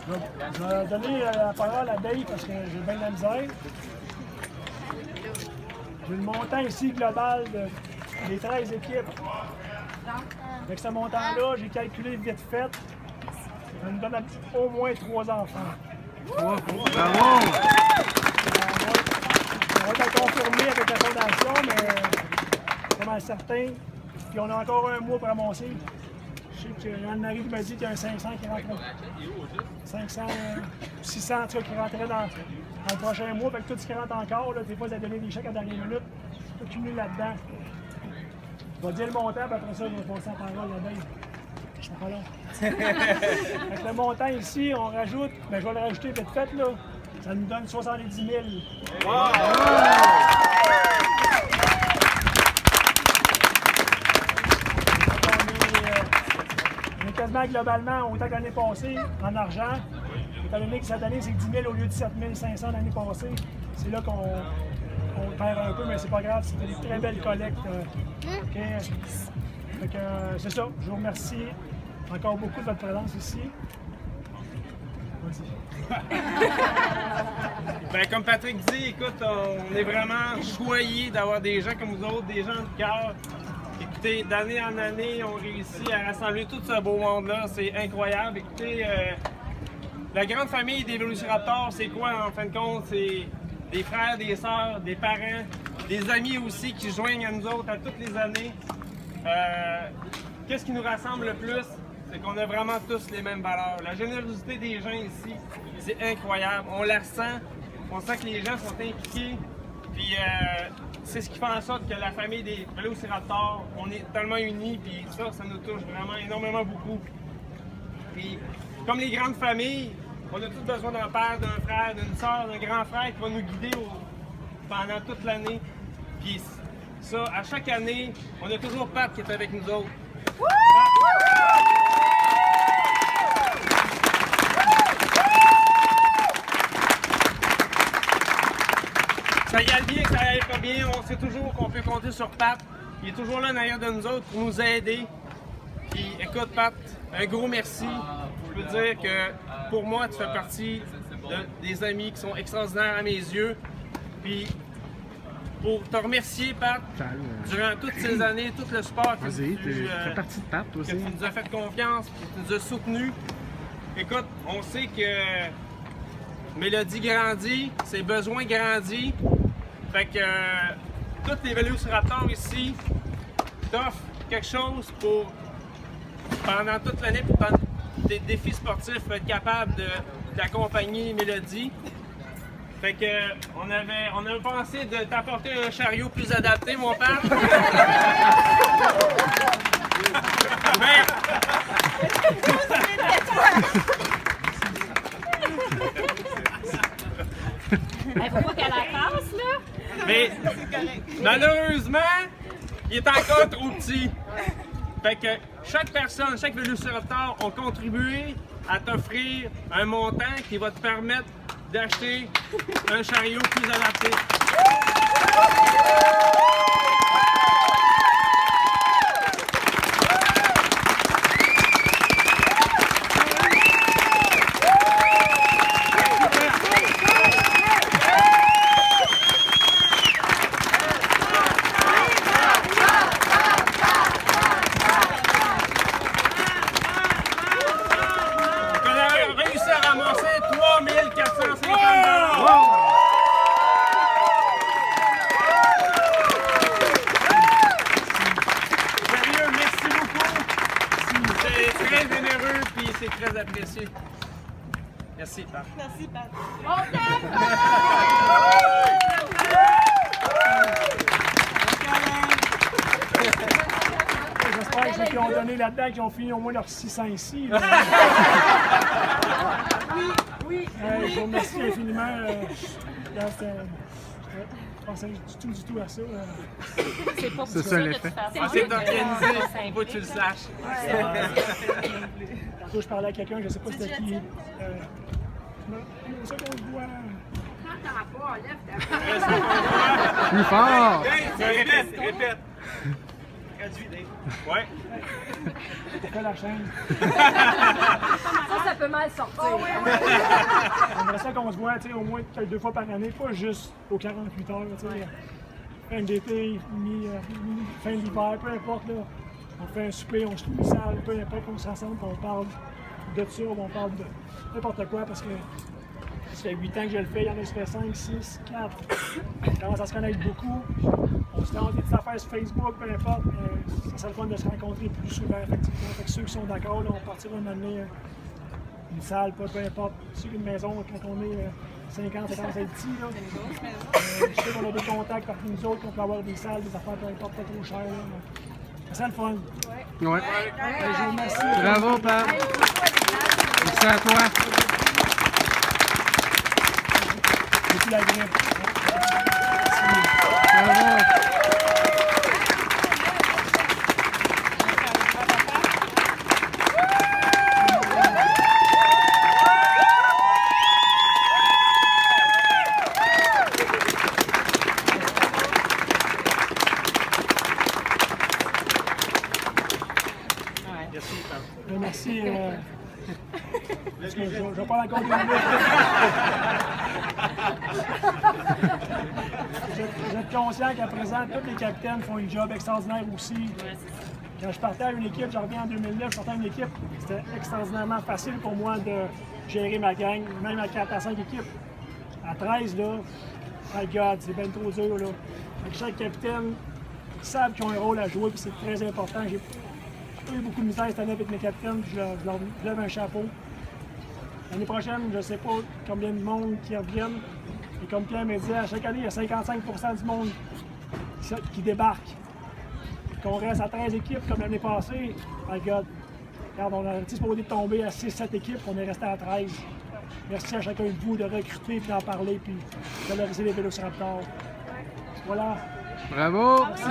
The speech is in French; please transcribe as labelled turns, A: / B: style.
A: Je vais donner la parole à Dave parce que j'ai bien de la misère. J'ai le montant ici global des 13 équipes. Avec ce montant-là, j'ai calculé vite fait. Ça nous donne au moins 3 enfants.
B: Bravo!
A: On va être confirmé avec la fondation, mais pas mal certain. Puis on a encore un mois pour amasser. Je sais que Anne-Marie m'a dit qu'il y a un 500 qui rentrait. 500, 600 en tout cas, qui rentrait dans le prochain mois. Fait que tout ce qui rentre encore, là, des fois, ça a donné des chèques à la dernière minute. Je peux cumuler là-dedans. Je vais dire le montant, puis après ça, je vais passer la parole là-dedans. Je suis pas long. Avec le montant ici, on rajoute, ben, je vais le rajouter vite fait, là. Ça nous donne 70 000. Wow! On est quasiment globalement autant que l'année passée en argent. Étant donné que cette année, c'est 10 000 au lieu de 7 500 l'année passée. C'est là qu'on perd un peu, mais c'est pas grave. C'était des très belles collectes. C'est ça. Je vous remercie encore beaucoup de votre présence ici.
C: Ben, comme Patrick dit, écoute, on est vraiment choyés d'avoir des gens comme vous autres, des gens de cœur. Écoutez, d'année en année, on réussit à rassembler tout ce beau monde-là. C'est incroyable. Écoutez, la grande famille des Vélociraptors, c'est quoi en fin de compte? C'est des frères, des sœurs, des parents, des amis aussi qui joignent à nous autres à toutes les années. Qu'est-ce qui nous rassemble le plus? C'est qu'on a vraiment tous les mêmes valeurs. La générosité des gens ici, c'est incroyable. On la ressent. On sent que les gens sont impliqués. Puis c'est ce qui fait en sorte que la famille des Vélociraptors, on est tellement unis. Puis ça nous touche vraiment énormément beaucoup. Puis comme les grandes familles, on a tous besoin d'un père, d'un frère, d'une soeur, d'un grand frère qui va nous guider pendant toute l'année. Puis ça, à chaque année, on a toujours Pat qui est avec nous autres. Ça y aille bien, ça y aille pas bien, on sait toujours qu'on peut compter sur Pat. Il est toujours là derrière de nous autres pour nous aider. Puis écoute Pat, un gros merci. Je veux dire que pour moi, tu fais partie des amis qui sont extraordinaires à mes yeux. Puis pour te remercier Pat, durant toutes ces années, tout le support que
B: tu fais partie de Pat aussi.
C: Que tu nous as fait confiance, que tu nous as soutenus. Écoute, on sait que Mélodie grandit, ses besoins grandissent. Fait que tous les Vélociraptors ici t'offrent quelque chose pour, pendant toute l'année, pour tes défis sportifs, pour être capable d'accompagner Mélodie. Fait que on avait pensé de t'apporter un chariot plus adapté, mon père. Mais...
D: Il faut pas qu'elle la casse, là.
C: Mais malheureusement, il est encore trop petit. Fait que chaque personne, chaque Vélociraptor ont contribué à t'offrir un montant qui va te permettre d'acheter un chariot plus adapté. Merci, Pat.
D: Merci, Pat.
A: J'espère que ceux qui ont donné là-dedans, qui ont fini au moins leurs 600 ici. Oui. Je vous remercie infiniment. Je pensais du tout à ça.
D: C'est pas
B: C'est ça l'effet.
C: C'est d'organiser, faut que tu le saches.
A: Tantôt, je parlais à quelqu'un, je ne sais pas c'était qui. C'est ça qu'on se voit.
B: Plus fort!
C: Répète. Traduit, Dave. Ouais.
A: Pourquoi la chaîne?
D: Ça peut mal sortir.
A: On aimerait ça qu'on se voit au moins 2 fois par année, pas juste aux 48 heures. Fin d'été, fin d'hiver, peu importe. Là, on fait un souper, on se loue une salle, peu importe, on se rassemble, on parle de ça, on parle de n'importe quoi parce que ça fait 8 ans que je le fais, il y en a qui se fait 5, 6, 4. On commence à se connaître beaucoup. On se lance des petites affaires sur Facebook, peu importe. Ça serait le fun de se rencontrer plus souvent, effectivement. Fait que ceux qui sont d'accord, là, on partira m'amener une salle, peu importe. Sur une maison, quand on est 50, 50, c'est petit. Là. Je sais qu'on a des contacts parmi nous autres, qu'on peut avoir des salles, des affaires, peu importe, pas trop chères. Ça serait le fun.
B: Ouais.
A: Je vous remercie.
B: Bravo, Pat. Merci à toi.
A: Merci la grippe.
B: Bravo.
C: Merci.
A: Merci. Parce que je ne vais pas encore dire Vous êtes conscient qu'à présent, tous les capitaines font un job extraordinaire aussi. Quand je partais à une équipe, je reviens en 2009, je partais à une équipe, c'était extraordinairement facile pour moi de gérer ma gang, même à 4 à 5 équipes. À 13, là, my God, c'est bien trop dur. Là. Fait que chaque capitaine savent qu'ils ont un rôle à jouer, puis c'est très important. J'ai pas eu beaucoup de misère cette année avec mes capitaines, puis je leur lève un chapeau. L'année prochaine, je ne sais pas combien de monde qui reviennent. Et comme Pierre me dit, à chaque année, il y a 55% du monde qui débarque. Qu'on reste à 13 équipes comme l'année passée, my God. Regarde, on a supposé tomber à 6-7 équipes, on est resté à 13. Merci à chacun de vous de recruter et d'en parler, puis de valoriser les Vélociraptors. Voilà.
B: Bravo.
A: Merci.